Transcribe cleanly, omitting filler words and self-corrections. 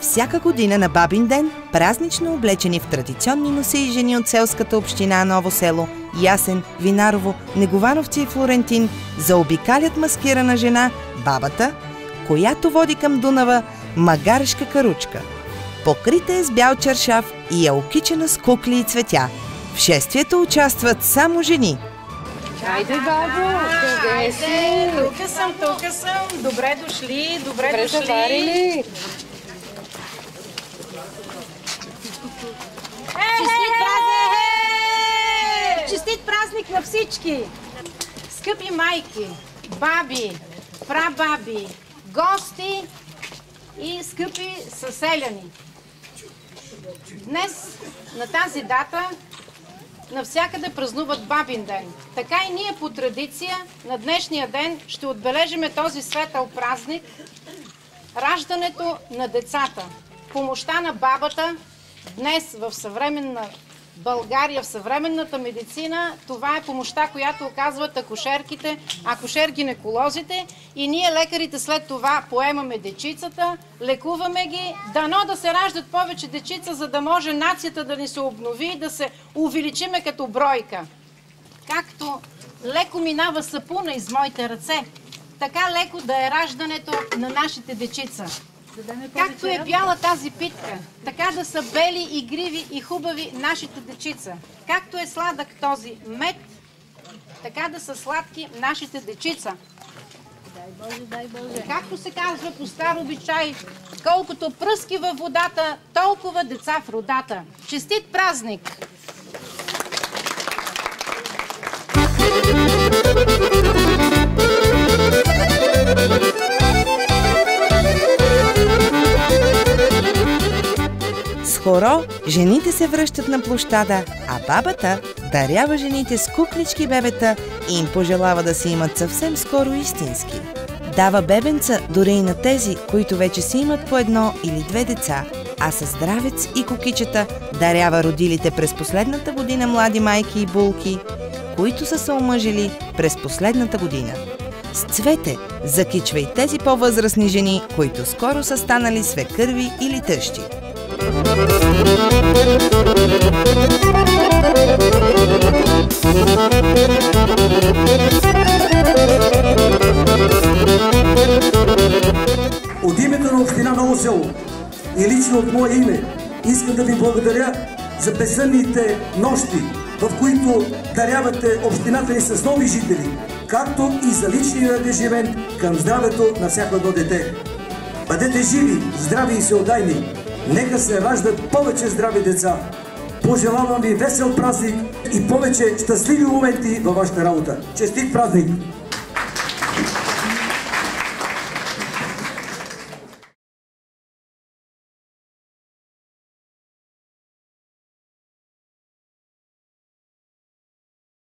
Всяка година на Бабин ден, празнично облечени в традиционни носи жени от селската община Ново село, Ясен, Винарово, Неговановци и Флорентин заобикалят маскирана жена, бабата, която води към Дунава магарешка каручка. Покрита е с бял чаршаф и е окичена с кукли и цветя. В шествието участват само жени. Хайде, бабо, къде си? Тук съм. Добре дошли, добре заварили. Честит празник на всички! Скъпи майки, баби, прабаби, гости и скъпи съселяни! Днес, на тази дата, навсякъде празнуват Бабин ден. Така и ние по традиция на днешния ден ще отбележиме този светъл празник, раждането на децата, помощта на бабата. Днес в съвременна България, в съвременната медицина, това е помощта, която оказват акушерките, акушер-гинеколозите, и ние лекарите след това поемаме дечицата, лекуваме ги, дано да се раждат повече дечица, за да може нацията да ни се обнови и да се увеличиме като бройка. Както леко минава сапуна из моите ръце, така леко да е раждането на нашите дечица. Както е бяла тази питка, така да са бели, игриви и хубави нашите дечица. Както е сладък този мед, така да са сладки нашите дечица. Дай Боже, дай Боже. Както се казва по стар обичай, колкото пръски във водата, толкова деца в родата. Честит празник! С хоро жените се връщат на площада, а бабата дарява жените с куклички бебета и им пожелава да си имат съвсем скоро истински. Дава бебенца дори и на тези, които вече си имат по едно или две деца, а със здравец и кукичета дарява родилите през последната година млади майки и булки, които са се омъжили през последната година. С цвете закичва и тези по-възрастни жени, които скоро са станали свекърви или тъщи. От името на община Ново село и лично от мое име искам да ви благодаря за безсънните нощи, в които дарявате общината ни с нови жители, както и за личния ангажимент към здравето на всяко едно дете. Бъдете живи, здрави и всеотдайни! Нека се раждат повече здрави деца! Пожелавам ви весел празник и повече щастливи моменти във вашата работа! Честит празник!